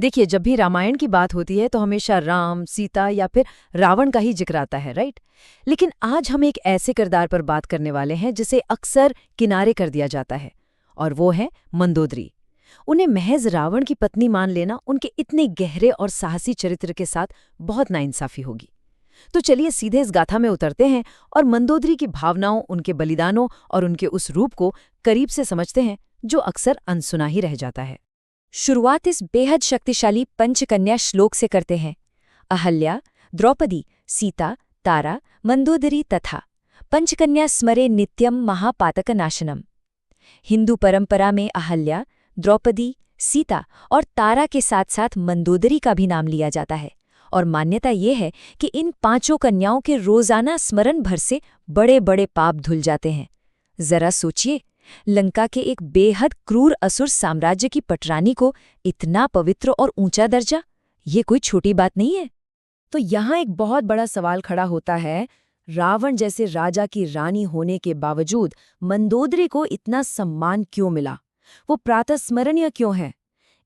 देखिए, जब भी रामायण की बात होती है तो हमेशा राम, सीता या फिर रावण का ही जिक्र आता है, राइट? लेकिन आज हम एक ऐसे किरदार पर बात करने वाले हैं जिसे अक्सर किनारे कर दिया जाता है, और वो है मंदोदरी। उन्हें महज रावण की पत्नी मान लेना उनके इतने गहरे और साहसी चरित्र के साथ बहुत नाइंसाफी होगी। तो चलिए सीधे इस गाथा में उतरते हैं और मंदोदरी की भावनाओं, उनके बलिदानों और उनके उस रूप को करीब से समझते हैं जो अक्सर अनसुना ही रह जाता है। शुरुआत इस बेहद शक्तिशाली पंचकन्या श्लोक से करते हैं। अहल्या, द्रौपदी, सीता, तारा, मंदोदरी तथा पंचकन्या स्मरे नित्यम महापातकनाशनम। हिंदू परंपरा में अहल्या, द्रौपदी, सीता और तारा के साथ साथ मंदोदरी का भी नाम लिया जाता है, और मान्यता ये है कि इन पांचों कन्याओं के रोजाना स्मरण भर से बड़े बड़े पाप धुल जाते हैं। जरा सोचिए, लंका के एक बेहद क्रूर असुर साम्राज्य की पटरानी को इतना पवित्र और ऊंचा दर्जा, ये कोई छोटी बात नहीं है। तो यहाँ एक बहुत बड़ा सवाल खड़ा होता है, रावण जैसे राजा की रानी होने के बावजूद मंदोदरी को इतना सम्मान क्यों मिला? वो प्रातःस्मरणीय क्यों है?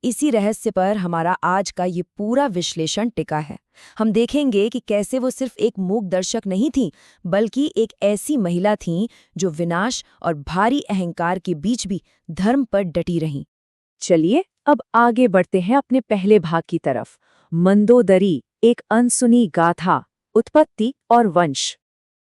इसी रहस्य पर हमारा आज का ये पूरा विश्लेषण टिका है। हम देखेंगे कि कैसे वो सिर्फ एक मूक दर्शक नहीं थीं, बल्कि एक ऐसी महिला थीं जो विनाश और भारी अहंकार के बीच भी धर्म पर डटी रहीं। चलिए अब आगे बढ़ते हैं अपने पहले भाग की तरफ। मंदोदरी, एक अनसुनी गाथा, उत्पत्ति और वंश।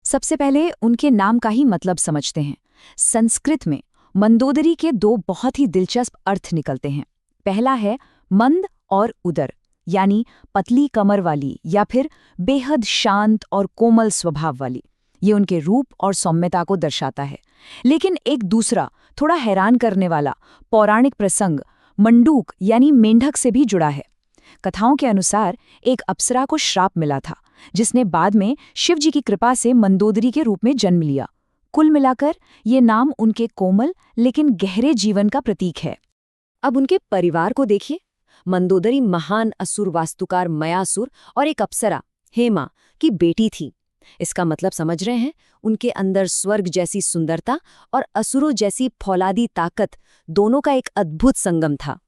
सबसे पहले उनके नाम का ही मतलब समझते हैं। संस्कृत में मंदोदरी के दो बहुत ही दिलचस्प अर्थ निकलते हैं। पहला है मंद और उदर, यानी पतली कमर वाली या फिर बेहद शांत और कोमल स्वभाव वाली। ये उनके रूप और सौम्यता को दर्शाता है। लेकिन एक दूसरा, थोड़ा हैरान करने वाला पौराणिक प्रसंग मंडूक यानी मेंढक से भी जुड़ा है। कथाओं के अनुसार एक अप्सरा को श्राप मिला था, जिसने बाद में शिवजी की कृपा से मंदोदरी के रूप में जन्म लिया। कुल मिलाकर ये नाम उनके कोमल लेकिन गहरे जीवन का प्रतीक है। अब उनके परिवार को देखिए। मंदोदरी महान असुर वास्तुकार मयासुर और एक अप्सरा हेमा की बेटी थी। इसका मतलब समझ रहे हैं? उनके अंदर स्वर्ग जैसी सुंदरता और असुरों जैसी फौलादी ताकत, दोनों का एक अद्भुत संगम था।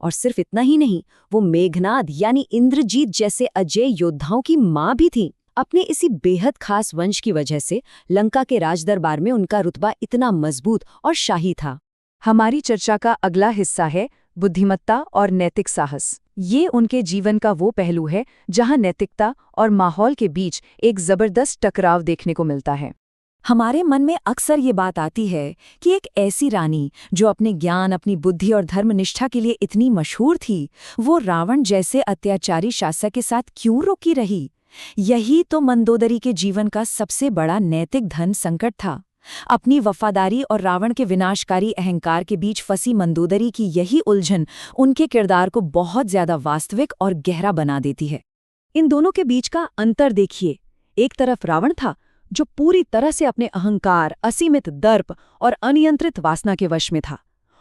और सिर्फ इतना ही नहीं, वो मेघनाद यानी इंद्रजीत जैसे अजेय योद्धाओं की माँ भी थी। अपने इसी बेहद खास वंश की वजह से लंका के राजदरबार में उनका रुतबा इतना मजबूत और शाही था। हमारी चर्चा का अगला हिस्सा है बुद्धिमत्ता और नैतिक साहस। ये उनके जीवन का वो पहलू है जहां नैतिकता और माहौल के बीच एक जबरदस्त टकराव देखने को मिलता है। हमारे मन में अक्सर ये बात आती है कि एक ऐसी रानी जो अपने ज्ञान, अपनी बुद्धि और धर्मनिष्ठा के लिए इतनी मशहूर थी, वो रावण जैसे अत्याचारी शासक के साथ क्यों रुकी रही? यही तो मंदोदरी के जीवन का सबसे बड़ा नैतिक धन संकट था। अपनी वफादारी और रावण के विनाशकारी अहंकार के बीच फंसी मंदोदरी की यही उलझन उनके किरदार को बहुत ज्यादा वास्तविक और गहरा बना देती है। इन दोनों के बीच का अंतर देखिए। एक तरफ रावण था जो पूरी तरह से अपने अहंकार, असीमित दर्प और अनियंत्रित वासना के वश में था,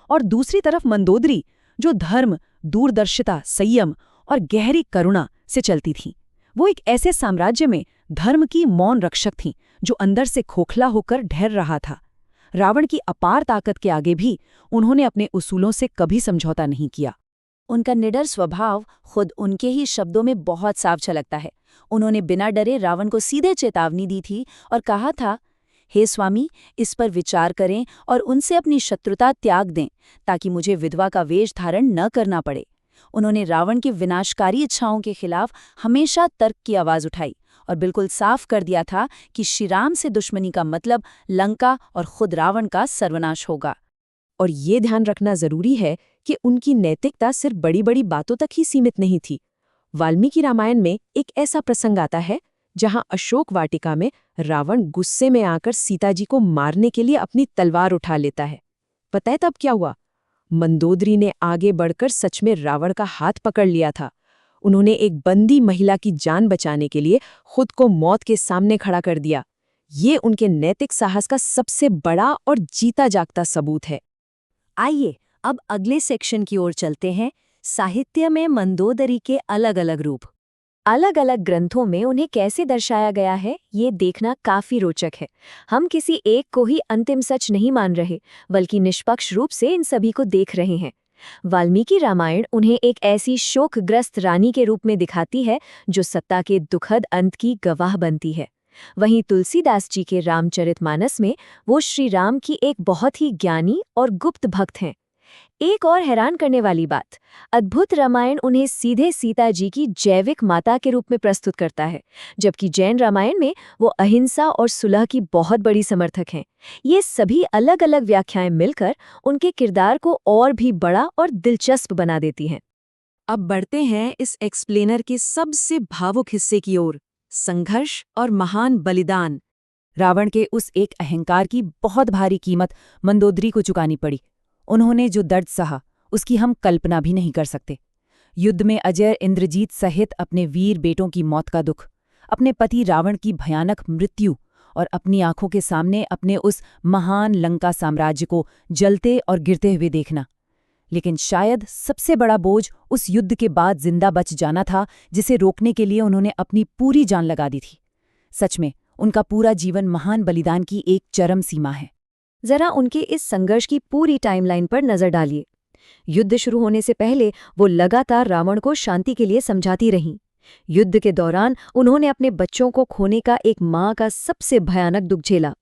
और दूसरी तरफ मंदोदरी जो धर्म, दूरदर्शिता, संयम और गहरी करुणा से चलती थी। वो एक ऐसे साम्राज्य में धर्म की मौन रक्षक थीं जो अंदर से खोखला होकर ढह रहा था। रावण की अपार ताकत के आगे भी उन्होंने अपने उसूलों से कभी समझौता नहीं किया। उनका निडर स्वभाव खुद उनके ही शब्दों में बहुत साफ झलकता है। उन्होंने बिना डरे रावण को सीधे चेतावनी दी थी और कहा था, हे स्वामी, इस पर विचार करें और उनसे अपनी शत्रुता त्याग दें ताकि मुझे विधवा का वेश धारण न करना पड़े। उन्होंने रावण की विनाशकारी इच्छाओं के खिलाफ हमेशा तर्क की आवाज उठाई और बिल्कुल साफ कर दिया था कि श्रीराम से दुश्मनी का मतलब लंका और खुद रावण का सर्वनाश होगा। और ये ध्यान रखना जरूरी है कि उनकी नैतिकता सिर्फ बड़ी बड़ी बातों तक ही सीमित नहीं थी। वाल्मीकि रामायण में एक ऐसा प्रसंग आता है जहां अशोक वाटिका में रावण गुस्से में आकर सीता जी को मारने के लिए अपनी तलवार उठा लेता है। पता है तब क्या हुआ? मंदोदरी ने आगे बढ़कर सच में रावण का हाथ पकड़ लिया था। उन्होंने एक बंदी महिला की जान बचाने के लिए खुद को मौत के सामने खड़ा कर दिया। ये उनके नैतिक साहस का सबसे बड़ा और जीता जागता सबूत है। आइए अब अगले सेक्शन की ओर चलते हैं। साहित्य में मंदोदरी के अलग अलग रूप। अलग अलग ग्रंथों में उन्हें कैसे दर्शाया गया है, ये देखना काफी रोचक है। हम किसी एक को ही अंतिम सच नहीं मान रहे, बल्कि निष्पक्ष रूप से इन सभी को देख रहे हैं। वाल्मीकि रामायण उन्हें एक ऐसी शोकग्रस्त रानी के रूप में दिखाती है जो सत्ता के दुखद अंत की गवाह बनती है। वहीं तुलसीदास जी के रामचरितमानस में वो श्री राम की एक बहुत ही ज्ञानी और गुप्त भक्त हैं। एक और हैरान करने वाली बात, अद्भुत रामायण उन्हें सीधे सीता जी की जैविक माता के रूप में प्रस्तुत करता है, जबकि जैन रामायण में वो अहिंसा और सुलह की बहुत बड़ी समर्थक हैं। ये सभी अलग अलग व्याख्याएं मिलकर उनके किरदार को और भी बड़ा और दिलचस्प बना देती हैं। अब बढ़ते हैं इस एक्सप्लेनर के सबसे भावुक हिस्से की ओर, संघर्ष और महान बलिदान। रावण के उस एक अहंकार की बहुत भारी कीमत मंदोदरी को चुकानी पड़ी। उन्होंने जो दर्द सहा उसकी हम कल्पना भी नहीं कर सकते। युद्ध में अजय इंद्रजीत सहित अपने वीर बेटों की मौत का दुख, अपने पति रावण की भयानक मृत्यु और अपनी आंखों के सामने अपने उस महान लंका साम्राज्य को जलते और गिरते हुए देखना। लेकिन शायद सबसे बड़ा बोझ उस युद्ध के बाद जिंदा बच जाना था, जिसे रोकने के लिए उन्होंने अपनी पूरी जान लगा दी थी। सच में उनका पूरा जीवन महान बलिदान की एक चरम सीमा है। जरा उनके इस संघर्ष की पूरी टाइमलाइन पर नजर डालिए। युद्ध शुरू होने से पहले वो लगातार रावण को शांति के लिए समझाती रहीं। युद्ध के दौरान उन्होंने अपने बच्चों को खोने का एक माँ का सबसे भयानक दुख झेला।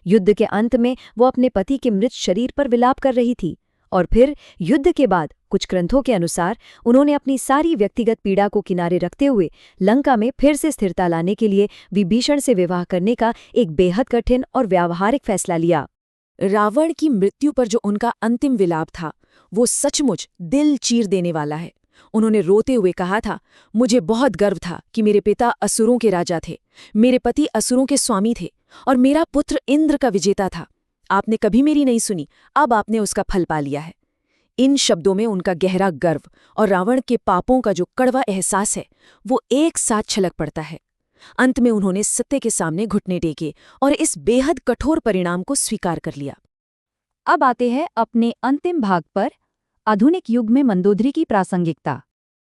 युद्ध के अंत में वो अपने पति के मृत शरीर पर विलाप कर रही थी। और फिर युद्ध के बाद कुछ ग्रंथों के अनुसार उन्होंने अपनी सारी व्यक्तिगत पीड़ा को किनारे रखते हुए लंका में फिर से स्थिरता लाने के लिए विभीषण से विवाह करने का एक बेहद कठिन और व्यावहारिक फैसला लिया। रावण की मृत्यु पर जो उनका अंतिम विलाप था, वो सचमुच दिल चीर देने वाला है। उन्होंने रोते हुए कहा था, मुझे बहुत गर्व था कि मेरे पिता असुरों के राजा थे, मेरे पति असुरों के स्वामी थे और मेरा पुत्र इंद्र का विजेता था। आपने कभी मेरी नहीं सुनी, अब आपने उसका फल पा लिया है। इन शब्दों में उनका गहरा गर्व और रावण के पापों का जो कड़वा एहसास है, वो एक साथ छलक पड़ता है। अंत में उन्होंने सत्य के सामने घुटने टेके और इस बेहद कठोर परिणाम को स्वीकार कर लिया। अब आते हैं अपने अंतिम भाग पर, आधुनिक युग में मंदोदरी की प्रासंगिकता।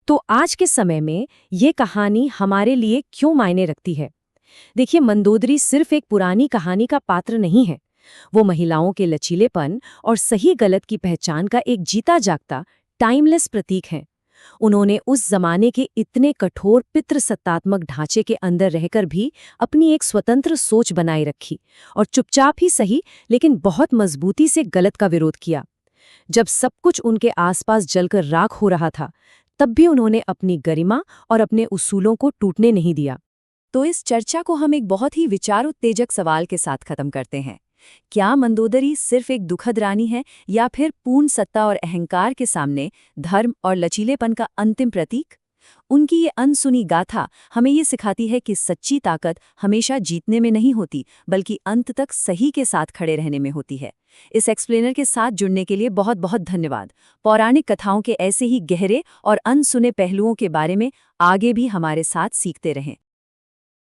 तो आज के समय में ये कहानी हमारे लिए क्यों मायने रखती है? देखिए, मंदोदरी सिर्फ एक पुरानी कहानी का पात्र नहीं है। वो महिलाओं के लचीलेपन और सही गलत की पहचान का एक जीता जागता टाइमलेस प्रतीक है। उन्होंने उस जमाने के इतने कठोर पितृसत्तात्मक ढांचे के अंदर रहकर भी अपनी एक स्वतंत्र सोच बनाए रखी और चुपचाप ही सही लेकिन बहुत मजबूती से गलत का विरोध किया। जब सब कुछ उनके आसपास जलकर राख हो रहा था, तब भी उन्होंने अपनी गरिमा और अपने उसूलों को टूटने नहीं दिया। तो इस चर्चा को हम एक बहुत ही विचार उत्तेजक सवाल के साथ खत्म करते हैं। क्या मंदोदरी सिर्फ एक दुखद रानी है या फिर पूर्ण सत्ता और अहंकार के सामने धर्म और लचीलेपन का अंतिम प्रतीक? उनकी ये अनसुनी गाथा हमें ये सिखाती है कि सच्ची ताकत हमेशा जीतने में नहीं होती, बल्कि अंत तक सही के साथ खड़े रहने में होती है। इस एक्सप्लेनर के साथ जुड़ने के लिए बहुत बहुत धन्यवाद। पौराणिक कथाओं के ऐसे ही गहरे और अनसुने पहलुओं के बारे में आगे भी हमारे साथ सीखते रहें।